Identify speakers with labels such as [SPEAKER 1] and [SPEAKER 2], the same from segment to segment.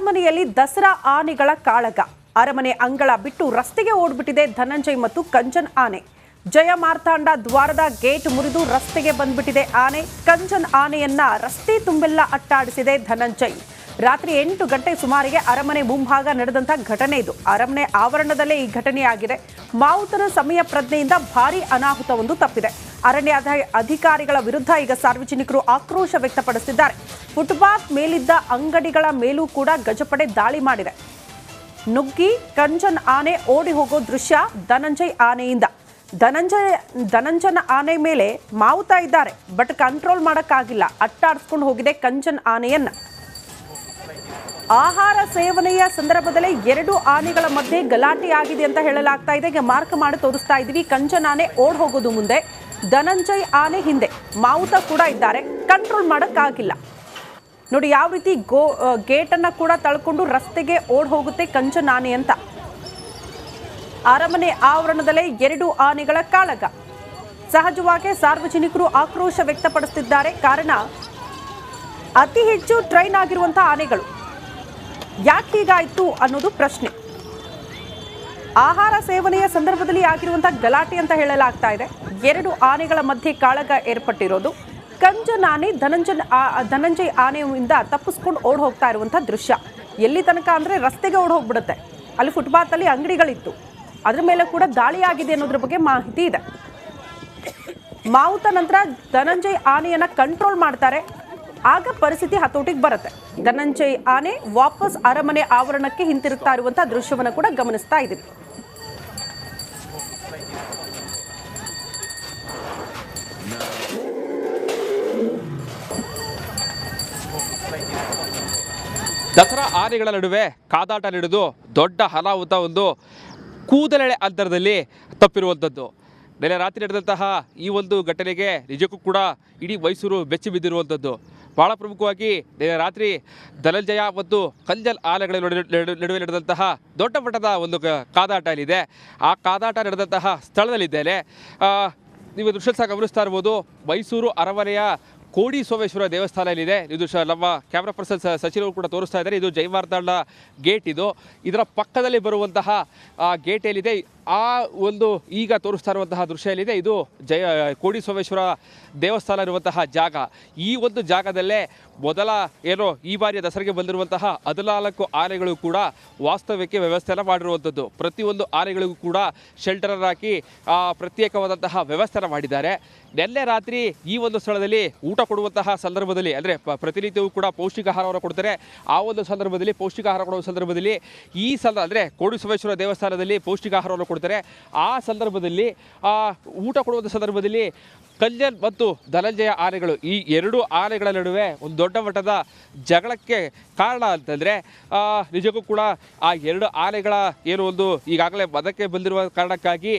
[SPEAKER 1] ಅರಮನೆಯಲ್ಲಿ ದಸರಾ ಆನೆಗಳ ಕಾಳಗ. ಅರಮನೆ ಅಂಗಳ ಬಿಟ್ಟು ರಸ್ತೆಗೆ ಓಡ್ಬಿಟ್ಟಿದೆ ಧನಂಜಯ್ ಮತ್ತು ಕಂಚನ್ ಆನೆ. ಜಯ ಮಾರ್ತಾಂಡ ದ್ವಾರದ ಗೇಟ್ ಮುರಿದು ರಸ್ತೆಗೆ ಬಂದ್ಬಿಟ್ಟಿದೆ ಆನೆ. ಕಂಚನ್ ಆನೆಯನ್ನ ರಸ್ತೆ ತುಂಬೆಲ್ಲ ಅಟ್ಟಾಡಿಸಿದೆ ಧನಂಜಯ್. ರಾತ್ರಿ 8 ಗಂಟೆ ಸುಮಾರಿಗೆ ಅರಮನೆ ಮುಂಭಾಗ ನಡೆದಂತ ಘಟನೆ ಇದು. ಅರಮನೆ ಆವರಣದಲ್ಲೇ ಈ ಘಟನೆಯಾಗಿದೆ. ಮಾವುತನ ಸಮಯ ಪ್ರಜ್ಞೆಯಿಂದ ಭಾರೀ ಅನಾಹುತವೊಂದು ತಪ್ಪಿದೆ. ಅರಣ್ಯ ಅಧಿಕಾರಿಗಳ ವಿರುದ್ಧ ಈಗ ಸಾರ್ವಜನಿಕರು ಆಕ್ರೋಶ ವ್ಯಕ್ತಪಡಿಸಿದ್ದಾರೆ. ಫುಟ್ಪಾತ್ ಮೇಲಿದ್ದ ಅಂಗಡಿಗಳ ಮೇಲೂ ಕೂಡ ಗಜಪಡೆ ದಾಳಿ ಮಾಡಿದೆ. ನುಗ್ಗಿ ಕಂಚನ್ ಆನೆ ಓಡಿ ಹೋಗೋ ದೃಶ್ಯ ಧನಂಜಯ್ ಆನೆಯಿಂದ. ಧನಂಜಯನ ಆನೆ ಮೇಲೆ ಮಾವುತ ಇದ್ದಾರೆ, ಬಟ್ ಕಂಟ್ರೋಲ್ ಮಾಡೋಕ್ಕಾಗಿಲ್ಲ. ಅಟ್ಟಾಡಿಸ್ಕೊಂಡು ಹೋಗಿದೆ ಕಂಚನ್ ಆನೆಯನ್ನ. ಆಹಾರ ಸೇವನೆಯ ಸಂದರ್ಭದಲ್ಲೇ 2 ಆನೆಗಳ ಮಧ್ಯೆ ಗಲಾಟೆ ಆಗಿದೆ ಅಂತ ಹೇಳಲಾಗ್ತಾ ಇದೆ. ಈಗ ಮಾರ್ಕ್ ಮಾಡಿ ತೋರಿಸ್ತಾ ಇದೀವಿ. ಕಂಚನ್ ಆನೆ ಓಡ್ ಹೋಗೋದು ಮುಂದೆ, ಧನಂಜಯ್ ಆನೆ ಹಿಂದೆ. ಮಾವುತ ಕೂಡ ಇದ್ದಾರೆ, ಕಂಟ್ರೋಲ್ ಮಾಡೋಕ್ಕಾಗಿಲ್ಲ. ನೋಡಿ ಯಾವ ರೀತಿ ಗೇಟನ್ನು ಕೂಡ ತಳ್ಕೊಂಡು ರಸ್ತೆಗೆ ಓಡ್ ಹೋಗುತ್ತೆ ಕಂಚನ್ ಆನೆ ಅಂತ. ಅರಮನೆ ಆವರಣದಲ್ಲೇ 2 ಆನೆಗಳ ಕಾಳಗ. ಸಹಜವಾಗಿ ಸಾರ್ವಜನಿಕರು ಆಕ್ರೋಶ ವ್ಯಕ್ತಪಡಿಸುತ್ತಿದ್ದಾರೆ. ಕಾರಣ ಅತಿ ಹೆಚ್ಚು ಟ್ರೈನ್ ಆಗಿರುವಂತಹ ಆನೆಗಳು. ಯಾಕೆ ಹೀಗಾಯಿತು ಅನ್ನೋದು ಪ್ರಶ್ನೆ. ಆಹಾರ ಸೇವನೆಯ ಸಂದರ್ಭದಲ್ಲಿ ಆಗಿರುವಂತಹ ಗಲಾಟೆ ಅಂತ ಹೇಳಲಾಗ್ತಾ ಇದೆ. 2 ಆನೆಗಳ ಮಧ್ಯೆ ಕಾಳಗ ಏರ್ಪಟ್ಟಿರೋದು. ಕಂಚನ್ ಆನೆ ಧನಂಜಯ್ ಆನೆಯಿಂದ ತಪ್ಪಿಸ್ಕೊಂಡು ಓಡ್ ಹೋಗ್ತಾ ಇರುವಂತಹ ದೃಶ್ಯ. ಎಲ್ಲಿ ತನಕ ಅಂದ್ರೆ ರಸ್ತೆಗೆ ಓಡ್ ಹೋಗ್ಬಿಡುತ್ತೆ. ಅಲ್ಲಿ ಫುಟ್ಪಾತ್ ಅಲ್ಲಿ ಅಂಗಡಿಗಳಿತ್ತು, ಅದ್ರ ಮೇಲೆ ಕೂಡ ದಾಳಿ ಆಗಿದೆ ಅನ್ನೋದ್ರ ಬಗ್ಗೆ ಮಾಹಿತಿ ಇದೆ. ಮಾವುತ ನಂತರ ಧನಂಜಯ್ ಆನೆಯನ್ನ ಕಂಟ್ರೋಲ್ ಮಾಡ್ತಾರೆ. ಆಗ ಪರಿಸ್ಥಿತಿ ಹತೋಟಿಗೆ ಬರುತ್ತೆ. ಧನಂಜಯ್ ಆನೆ ವಾಪಸ್ ಅರಮನೆ ಆವರಣಕ್ಕೆ ಹಿಂತಿರುಗ್ತಾ ಇರುವಂತಹ ದೃಶ್ಯವನ್ನು ಕೂಡ ಗಮನಿಸ್ತಾ ಇದ್ದೀವಿ.
[SPEAKER 2] ದಸರಾ ಆನೆಗಳ ನಡುವೆ ಕಾದಾಟ ನಡೆದು ದೊಡ್ಡ ಅನಾಹುತ ಒಂದು ಕೂದಲೆಳೆ ಅಂತರದಲ್ಲಿ ತಪ್ಪಿರುವಂಥದ್ದು. ನೆನ್ನೆ ರಾತ್ರಿ ನಡೆದಂತಹ ಈ ಒಂದು ಘಟನೆಗೆ ನಿಜಕ್ಕೂ ಕೂಡ ಇಡೀ ಮೈಸೂರು ಬೆಚ್ಚಿ ಬಿದ್ದಿರುವಂಥದ್ದು. ಭಾಳ ಪ್ರಮುಖವಾಗಿ ನೆನ್ನೆ ರಾತ್ರಿ ಧನಂಜಯ ಮತ್ತು ಕಂಚನ್ ಆನೆಗಳ ನಡುವೆ ನಡೆದಂತಹ ದೊಡ್ಡ ಮಟ್ಟದ ಒಂದು ಕಾದಾಟ ಇದೆ. ಆ ಕಾದಾಟ ನಡೆದಂತಹ ಸ್ಥಳದಲ್ಲಿದ್ದೇನೆ. ನೀವು ದೃಶ್ಯ ಸಹ ಗಮನಿಸ್ತಾ ಇರ್ಬೋದು. ಮೈಸೂರು ಅರಮನೆಯ ಕೋಡಿ ಸೋಮೇಶ್ವರ ದೇವಸ್ಥಾನ ಇಲ್ಲಿದೆ. ಇದು ನಮ್ಮ ಕ್ಯಾಮ್ರಾ ಪರ್ಸನ್ ಸಚಿವರು ಕೂಡ ತೋರಿಸ್ತಾ ಇದ್ದಾರೆ. ಇದು ಜಯ ಮಾರ್ತಾಂಡ ಗೇಟ್. ಇದರ ಪಕ್ಕದಲ್ಲಿ ಬರುವಂತಹ ಗೇಟ್ ಏನಿದೆ, ಆ ಒಂದು ಈಗ ತೋರಿಸ್ತಾ ಇರುವಂತಹ ದೃಶ್ಯ ಏನಿದೆ, ಇದು ಕೋಡಿ ಸೋಮೇಶ್ವರ ದೇವಸ್ಥಾನ ಇರುವಂತಹ ಜಾಗ. ಈ ಒಂದು ಜಾಗದಲ್ಲೇ ಈ ಬಾರಿಯ ದಸರೆಗೆ ಬಂದಿರುವಂತಹ 14 ಆನೆಗಳು ಕೂಡ ವಾಸ್ತವ್ಯಕ್ಕೆ ವ್ಯವಸ್ಥೆಯನ್ನು ಮಾಡಿರುವಂಥದ್ದು. ಪ್ರತಿಯೊಂದು ಆನೆಗಳಿಗೂ ಕೂಡ ಶೆಲ್ಟರ್ ಹಾಕಿ ಪ್ರತ್ಯೇಕವಾದಂತಹ ವ್ಯವಸ್ಥೆಯನ್ನು ಮಾಡಿದ್ದಾರೆ. ನೆನ್ನೆ ರಾತ್ರಿ ಈ ಒಂದು ಸ್ಥಳದಲ್ಲಿ ಊಟ ಕೊಡುವಂತಹ ಸಂದರ್ಭದಲ್ಲಿ, ಅಂದರೆ ಪ್ರತಿನಿತ್ಯವೂ ಕೂಡ ಪೌಷ್ಟಿಕ ಆಹಾರವನ್ನು ಕೊಡ್ತಾರೆ. ಆ ಒಂದು ಸಂದರ್ಭದಲ್ಲಿ ಪೌಷ್ಟಿಕ ಆಹಾರ ಕೊಡುವ ಸಂದರ್ಭದಲ್ಲಿ ಅಂದರೆ ಕೋಡಿ ಸೋಮೇಶ್ವರ ದೇವಸ್ಥಾನದಲ್ಲಿ ಪೌಷ್ಟಿಕ ಆಹಾರವನ್ನು ಕೊಡ್ತಾರೆ. ಆ ಸಂದರ್ಭದಲ್ಲಿ ಊಟ ಕೊಡುವಂಥ ಸಂದರ್ಭದಲ್ಲಿ ಕಂಚನ್ ಮತ್ತು ಧನಂಜಯ ಆನೆಗಳು, ಈ 2 ಆನೆಗಳ ನಡುವೆ ಒಂದು ದೊಡ್ಡ ಮಟ್ಟದ ಜಗಳಕ್ಕೆ ಕಾರಣ ಅಂತಂದರೆ ನಿಜಕ್ಕೂ ಕೂಡ ಆ 2 ಆನೆಗಳ ಏನು ಒಂದು ಈಗಾಗಲೇ ಮದಕ್ಕೆ ಬಂದಿರುವ ಕಾರಣಕ್ಕಾಗಿ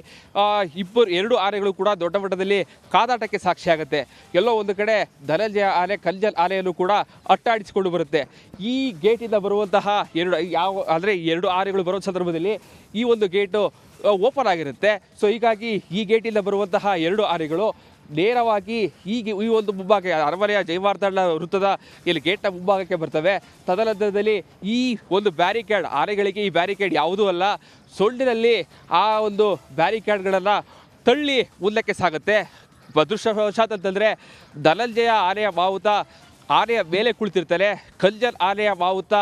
[SPEAKER 2] 2 ಆನೆಗಳು ಕೂಡ ದೊಡ್ಡ ಮಟ್ಟದಲ್ಲಿ ಕಾದಾಟಕ್ಕೆ ಸಾಕ್ಷಿಯಾಗುತ್ತೆ. ಎಲ್ಲೋ ಒಂದು ಕಡೆ ಧನಂಜಯ ಆನೆ ಕಂಚನ್ ಆನೆಯನ್ನು ಕೂಡ ಅಟ್ಟಾಡಿಸಿಕೊಂಡು ಬರುತ್ತೆ. ಈ ಗೇಟಿಂದ ಬರುವಂತಹ 2 ಆನೆಗಳು ಬರೋ ಸಂದರ್ಭದಲ್ಲಿ ಈ ಒಂದು ಗೇಟು ಓಪನ್ ಆಗಿರುತ್ತೆ. ಸೊ ಹೀಗಾಗಿ ಈ ಗೇಟಿಂದ ಬರುವಂತಹ 2 ಆನೆಗಳು ನೇರವಾಗಿ ಈ ಒಂದು ಮುಂಭಾಗ ಅರಮನೆಯ ಜಯ ಮಾರ್ತಾಂಡ ವೃತ್ತದ ಇಲ್ಲಿ ಗೇಟ್ನ ಮುಂಭಾಗಕ್ಕೆ ಬರ್ತವೆ. ತದನಂತರದಲ್ಲಿ ಈ ಒಂದು ಬ್ಯಾರಿಕೇಡ್, ಆನೆಗಳಿಗೆ ಈ ಬ್ಯಾರಿಕೇಡ್ ಯಾವುದೂ ಅಲ್ಲ, ಸೊಂಡಿನಲ್ಲಿ ಆ ಒಂದು ಬ್ಯಾರಿಕೇಡ್ಗಳನ್ನು ತಳ್ಳಿ ಮುಂದಕ್ಕೆ ಸಾಗುತ್ತೆ. ಅದೃಷ್ಟವಶಾತ್ ಅಂತಂದರೆ ಧನಂಜಯ ಆನೆಯ ಮಾವುತ ಆನೆಯ ಮೇಲೆ ಕುಳಿತಿರ್ತಾನೆ. ಕಂಚನ್ ಆನೆಯ ಮಾವುತ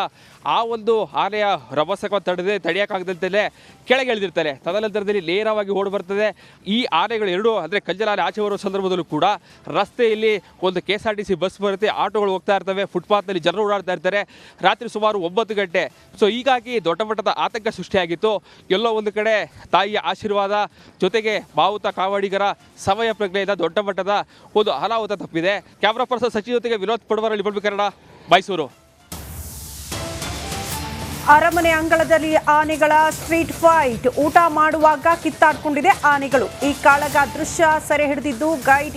[SPEAKER 2] ಆ ಒಂದು ಆನೆಯ ರಭಸಕ್ಕೆ ತಡೆಯೋಕ್ಕಾಗದಂತೆ ಕೆಳಗೆ ಇಳಿದಿರ್ತಾರೆ. ತದನಂತರದಲ್ಲಿ ನೇರವಾಗಿ ಓಡಿ ಬರ್ತದೆ. ಈ ಆನೆಗಳು 2 ಅಂದರೆ ಕಂಚನ್ ಆನೆ ಆಚೆ ಬರುವ ಸಂದರ್ಭದಲ್ಲೂ ಕೂಡ ರಸ್ತೆಯಲ್ಲಿ ಒಂದು KSRTC ಬಸ್ ಬರುತ್ತೆ, ಆಟೋಗಳು ಹೋಗ್ತಾ ಇರ್ತವೆ, ಫುಟ್ಪಾತ್ನಲ್ಲಿ ಜನರು ಓಡಾಡ್ತಾ ಇರ್ತಾರೆ. ರಾತ್ರಿ ಸುಮಾರು 9 ಗಂಟೆ. ಸೊ ಹೀಗಾಗಿ ದೊಡ್ಡ ಮಟ್ಟದ ಆತಂಕ ಸೃಷ್ಟಿಯಾಗಿತ್ತು. ಎಲ್ಲೋ ಒಂದು ಕಡೆ ತಾಯಿಯ ಆಶೀರ್ವಾದ ಜೊತೆಗೆ ಮಾವುತ ಕಾವಾಡಿಗರ ಸಮಯ ಪ್ರಜ್ಞೆಯಿಂದ ದೊಡ್ಡ ಮಟ್ಟದ ಒಂದು ಅನಾಹುತ ತಪ್ಪಿದೆ. ಕ್ಯಾಮ್ರಾ ಪರ್ಸನ್ ಸಚಿವ ಜೊತೆಗೆ ವಿನೋದ್ ಪಡವರ, ರಿಪಬ್ಲಿಕ್ ಕನ್ನಡ, ಮೈಸೂರು.
[SPEAKER 1] ಅರಮನೆ ಅಂಗಳದಲ್ಲಿ ಆನೆಗಳ ಸ್ಟ್ರೀಟ್ ಫೈಟ್. ಊಟ ಮಾಡುವಾಗ ಕಿತ್ತಾಡ್ಕೊಂಡಿದೆ ಆನೆಗಳು. ಈ ಕಾಳಗ ದೃಶ್ಯ ಸೆರೆ ಹಿಡಿದಿದ್ದು ಗೈಡ್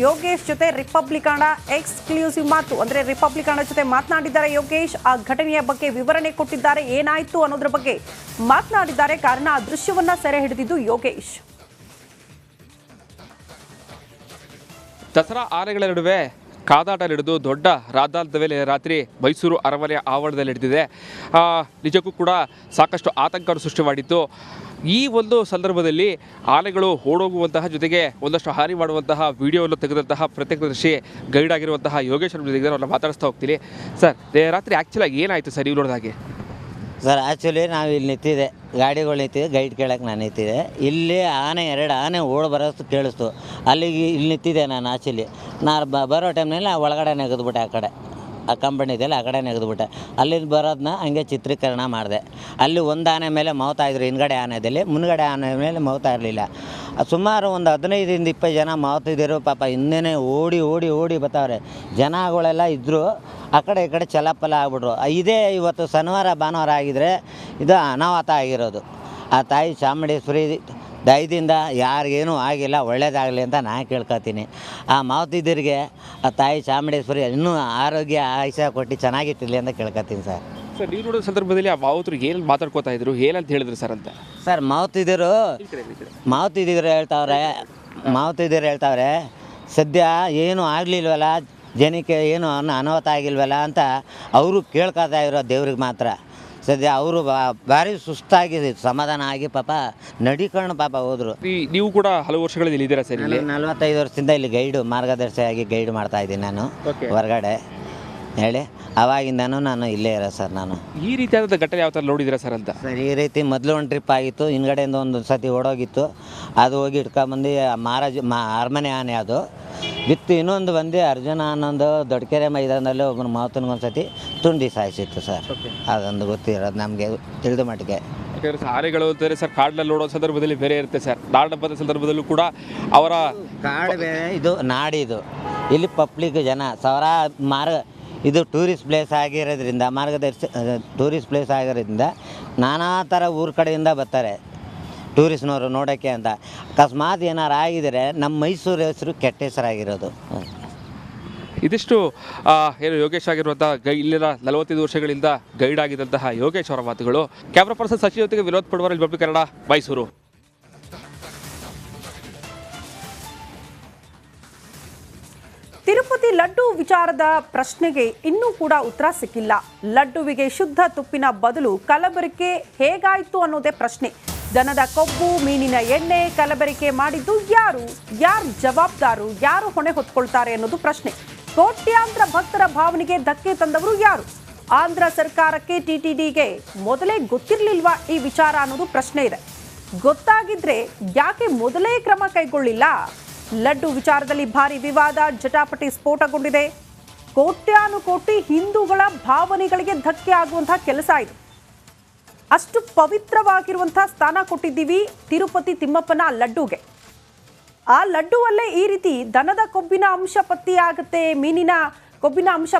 [SPEAKER 1] ಯೋಗೇಶ್ ಜೊತೆ ರಿಪಬ್ಲಿಕ್ ಕನ್ನಡ ಎಕ್ಸ್ಕ್ಲೂಸಿವ್ ಮಾತು. ಅಂದ್ರೆ ರಿಪಬ್ಲಿಕ್ ಕನ್ನಡ ಜೊತೆ ಮಾತನಾಡಿದ್ದಾರೆ ಯೋಗೇಶ್. ಆ ಘಟನೆಯ ಬಗ್ಗೆ ವಿವರಣೆ ಕೊಟ್ಟಿದ್ದಾರೆ, ಏನಾಯ್ತು ಅನ್ನೋದ್ರ ಬಗ್ಗೆ ಮಾತನಾಡಿದ್ದಾರೆ. ಕಾರಣ ಆ ದೃಶ್ಯವನ್ನ ಸೆರೆ ಹಿಡಿದಿದ್ದು ಯೋಗೇಶ್.
[SPEAKER 2] ದಸರಾ ಆನೆಗಳ ನಡುವೆ ಕಾದಾಟ ನಡೆದು ದೊಡ್ಡ ರಾದ್ದಾಂತವೇ ರಾತ್ರಿ ಮೈಸೂರು ಅರಮನೆಯ ಆವರಣದಲ್ಲಿ ನಡೆದಿದೆ. ನಿಜಕ್ಕೂ ಕೂಡ ಸಾಕಷ್ಟು ಆತಂಕವನ್ನು ಸೃಷ್ಟಿ ಮಾಡಿತ್ತು. ಈ ಒಂದು ಸಂದರ್ಭದಲ್ಲಿ ಆನೆಗಳು ಓಡೋಗುವಂತಹ ಜೊತೆಗೆ ಒಂದಷ್ಟು ಹಾನಿ ಮಾಡುವಂತಹ ವಿಡಿಯೋವನ್ನು ತೆಗೆದಂತಹ ಪ್ರತ್ಯಕ್ಷದರ್ಶಿ ಗೈಡ್ ಆಗಿರುವಂತಹ ಯೋಗೇಶ್ ಅವ್ರನ್ನ ಮಾತಾಡಿಸ್ತಾ ಹೋಗ್ತೀನಿ. ಸರ್, ರಾತ್ರಿ ಆ್ಯಕ್ಚುಲಾಗಿ ಏನಾಯಿತು ಸರ್ ನೀವು ನೋಡಿದಾಗೆ?
[SPEAKER 3] ಸರ್, ಆ್ಯಕ್ಚುಲಿ ನಾವು ಇಲ್ಲಿ ನಿಂತಿದ್ದೆ, ಗಾಡಿಗಳು ನಿಂತಿದೆ, ಗೈಡ್ ಕೇಳಕ್ಕೆ ನಾನು ನಿಂತಿದ್ದೆ. ಇಲ್ಲಿ ಎರಡು ಆನೆ ಓಡಿ ಬರೋಷ್ಟು ಕೇಳಿಸ್ತು. ಅಲ್ಲಿಗೆ ಇಲ್ಲಿ ನಿಂತಿದ್ದೆ ನಾನು. ಆ್ಯಕ್ಚುಲಿ ನಾನು ಬರೋ ಟೈಮ್ನಲ್ಲಿ ಒಳಗಡೆ ನೆಗೆದ್ಬಿಟ್ಟೆ. ಆ ಕಡೆ ಆ ಕಂಪನಿ ಇದೆಯಲ್ಲ, ಆ ಕಡೆ ನೆಗೆದ್ಬಿಟ್ಟೆ. ಅಲ್ಲಿಂದ ಬರೋದನ್ನ ಹಂಗೆ ಚಿತ್ರೀಕರಣ ಮಾಡಿದೆ. ಅಲ್ಲಿ ಒಂದು ಆನೆ ಮೇಲೆ ಮಾವುತಾಯಿದ್ರು, ಹಿಂದ್ಗಡೆ ಆನೆದಲ್ಲಿ, ಮುನ್ಗಡೆ ಆನೆ ಮೇಲೆ ಮಾವುತಾ ಇರಲಿಲ್ಲ. ಸುಮಾರು ಒಂದು 15-20 ಜನ ಮಾವುತಿದ್ದರು. ಪಾಪ ಹಿಂದೆನೇ ಓಡಿ ಓಡಿ ಓಡಿ ಬರ್ತಾವ್ರೆ. ಜನಗಳೆಲ್ಲ ಇದ್ದರು, ಆ ಕಡೆ ಈ ಕಡೆ ಚಲಪಲ ಆಗ್ಬಿಟ್ರು. ಇದೇ ಇವತ್ತು ಶನಿವಾರ ಭಾನುವಾರ ಆಗಿದ್ರೆ ಇದು ಅನಾಹುತ ಆಗಿರೋದು. ಆ ತಾಯಿ ಚಾಮುಂಡೇಶ್ವರಿ ದಯದಿಂದ ಯಾರಿಗೇನೂ ಆಗಿಲ್ಲ, ಒಳ್ಳೇದಾಗಲಿ ಅಂತ ನಾನು ಕೇಳ್ಕೊತೀನಿ. ಆ ಮಾವುತಿದ್ದರಿಗೆ ಆ ತಾಯಿ ಚಾಮುಂಡೇಶ್ವರಿ ಇನ್ನೂ ಆರೋಗ್ಯ ಆಯುಷ್ಯ ಕೊಟ್ಟು ಚೆನ್ನಾಗಿಟ್ಟಿರಲಿ ಅಂತ ಕೇಳ್ಕೊತೀನಿ ಸರ್.
[SPEAKER 2] ಸರ್, ನೀವು ನೋಡೋ ಸಂದರ್ಭದಲ್ಲಿ ಆ ಮಾವುತರು ಏನು ಮಾತಾಡ್ಕೋತಾ ಇದ್ರು, ಏನಂತ ಹೇಳಿದ್ರು ಸರ್ ಅಂತ?
[SPEAKER 3] ಸರ್, ಮಾವುತಿದ್ದರು ಹೇಳ್ತಾವ್ರೆ ಸದ್ಯ ಏನೂ ಆಗಲಿಲ್ವಲ್ಲ, ಜನಕ್ಕೆ ಏನು ಅನಾಹುತ ಆಗಿಲ್ವಲ್ಲ ಅಂತ ಅವರು ಕೇಳ್ಕೊತಾ ಇರೋ ದೇವ್ರಿಗೆ ಮಾತ್ರ. ಸದ್ಯ ಅವರು ಭಾರಿ ಸುಸ್ತಾಗಿ ಸಮಾಧಾನ ಆಗಿ ಪಾಪ ನಡಿಕೊಂಡು ಪಾಪ ಹೋದರು.
[SPEAKER 2] ನೀವು ಕೂಡ ಹಲವು ವರ್ಷಗಳಲ್ಲಿ ಇಲ್ಲಿದ್ದೀರಾ ಸರ್? ಇಲ್ಲಿ
[SPEAKER 3] 45 ವರ್ಷದಿಂದ ಇಲ್ಲಿ ಗೈಡು, ಮಾರ್ಗದರ್ಶಿಯಾಗಿ ಗೈಡ್ ಮಾಡ್ತಾ ಇದ್ದೀನಿ ನಾನು ಹೊರಗಡೆ ಹೇಳಿ. ಅವಾಗಿಂದನೂ ನಾನು ಇಲ್ಲೇ ಇರೋ ಸರ್. ನಾನು
[SPEAKER 2] ಈ ರೀತಿಯಾದ ಘಟನೆ ಯಾವ ಥರ ನೋಡಿದ್ದೀರಾ ಸರ್ ಅಂತ?
[SPEAKER 3] ಸರ್, ಈ ರೀತಿ ಮೊದಲು ಒಂದು ಟ್ರಿಪ್ ಆಗಿತ್ತು, ಹಿಂದ್ಗಡೆಯಿಂದ ಒಂದು ಸತಿ ಓಡೋಗಿತ್ತು. ಅದು ಹೋಗಿ ಇಟ್ಕೊಂಬಂದು ಅರಮನೆ ಆನೆ ಅದು ಬಿತ್ತು. ಇನ್ನೊಂದು ಬಂದು ಅರ್ಜುನ ಅನ್ನೊಂದು ದೊಡ್ಡಕೆರೆ ಮೈದಾನದಲ್ಲಿ ಒಬ್ಬನ ಮಾವತನಿಗೊಂದು ಸತಿ ತುಂಡಿ ಸಾಯಿಸಿತ್ತು ಸರ್. ಅದೊಂದು ಗೊತ್ತಿರೋದು ನಮಗೆ ತಿಳಿದ ಮಟ್ಟಿಗೆ.
[SPEAKER 2] ಯಾಕಂದರೆ ಆನೆಗಳು ಅಂತಾರೆ ಸರ್, ಕಾಡಿನಲ್ಲಿ ನೋಡೋ ಸಂದರ್ಭದಲ್ಲಿ ಬೇರೆ ಇರುತ್ತೆ ಸರ್. ನಾಡಹಬ್ಬದ ಸಂದರ್ಭದಲ್ಲೂ ಕೂಡ ಅವರ
[SPEAKER 3] ಕಾಡು ಬೇರೆ, ಇದು ನಾಡಿದು. ಇಲ್ಲಿ ಪಬ್ಲಿಕ್ ಜನ ಇದು ಟೂರಿಸ್ಟ್ ಪ್ಲೇಸ್ ಆಗಿರೋದ್ರಿಂದ, ಟೂರಿಸ್ಟ್ ಪ್ಲೇಸ್ ಆಗಿರೋದ್ರಿಂದ ನಾನಾ ಥರ ಊರ ಕಡೆಯಿಂದ ಬರ್ತಾರೆ ಟೂರಿಸ್ಟ್ನವರು ನೋಡೋಕ್ಕೆ ಅಂತ. ಅಕಸ್ಮಾತ್ ಏನಾರು ಆಗಿದರೆ ನಮ್ಮ ಮೈಸೂರು ಹೆಸರು ಕೆಟ್ಟ ಹೆಸರಾಗಿರೋದು.
[SPEAKER 2] ಇದಿಷ್ಟು ಏನು ಯೋಗೇಶ್ ಆಗಿರುವಂಥ ಇಲ್ಲಿನ 45 ವರ್ಷಗಳಿಂದ ಗೈಡ್ ಆಗಿದ್ದಂತಹ ಯೋಗೇಶ್ ಅವರ ಮಾತುಗಳು. ಕ್ಯಾಮ್ರಾ ಪರ್ಸನ್ ಸಚಿವ ಜೊತೆಗೆ ವಿನೋದ್ ಪಡ್ವಾರ್, ಇಲ್ಲಿ ಕನ್ನಡ, ಮೈಸೂರು.
[SPEAKER 1] ತಿರುಪತಿ ಲಡ್ಡು ವಿಚಾರದ ಪ್ರಶ್ನೆಗೆ ಇನ್ನೂ ಕೂಡ ಉತ್ತರ ಸಿಕ್ಕಿಲ್ಲ. ಲಡ್ಡುವಿಗೆ ಶುದ್ಧ ತುಪ್ಪಿನ ಬದಲು ಕಲಬೆರಕೆ ಹೇಗಾಯಿತು ಅನ್ನೋದೇ ಪ್ರಶ್ನೆ. ದನದ ಕೊಬ್ಬು, ಮೀನಿನ ಎಣ್ಣೆ ಕಲಬೆರಕೆ ಮಾಡಿದ್ದು ಯಾರು ಜವಾಬ್ದಾರು, ಯಾರು ಹೊಣೆ ಹೊತ್ಕೊಳ್ತಾರೆ ಅನ್ನೋದು ಪ್ರಶ್ನೆ. ಕೋಟ್ಯಾಂತರ ಭಕ್ತರ ಭಾವನೆಗೆ ಧಕ್ಕೆ ತಂದವರು ಯಾರು? ಆಂಧ್ರ ಸರ್ಕಾರಕ್ಕೆ, ಟಿಟಿಡಿಗೆ ಮೊದಲೇ ಗೊತ್ತಿರಲಿಲ್ವಾ ಈ ವಿಚಾರ ಅನ್ನೋದು ಪ್ರಶ್ನೆ ಇದೆ. ಗೊತ್ತಾಗಿದ್ರೆ ಯಾಕೆ ಮೊದಲೇ ಕ್ರಮ ಕೈಗೊಳ್ಳಿಲ್ಲ? ಲಡ್ಡು ವಿಚಾರದಲ್ಲಿ ಭಾರಿ ವಿವಾದ, ಜಟಾಪಟಿ ಸ್ಫೋಟಗೊಂಡಿದೆ. ಕೋಟ್ಯಾನುಕೋಟಿ ಹಿಂದೂಗಳ ಭಾವನೆಗಳಿಗೆ ಧಕ್ಕೆ ಆಗುವಂತಹ ಕೆಲಸ ಇದು. ಅಷ್ಟು ಪವಿತ್ರವಾಗಿರುವಂತಹ ಸ್ಥಾನ ಕೊಟ್ಟಿದ್ದೀವಿ ತಿರುಪತಿ ತಿಮ್ಮಪ್ಪನ ಲಡ್ಡುಗೆ. ಆ ಲಡ್ಡುವಲ್ಲೇ ಈ ರೀತಿ ದನದ ಕೊಬ್ಬಿನ ಅಂಶ ಪತ್ತೆಯಾಗುತ್ತೆ, ಮೀನಿನ ಕೊಬ್ಬಿನ ಅಂಶ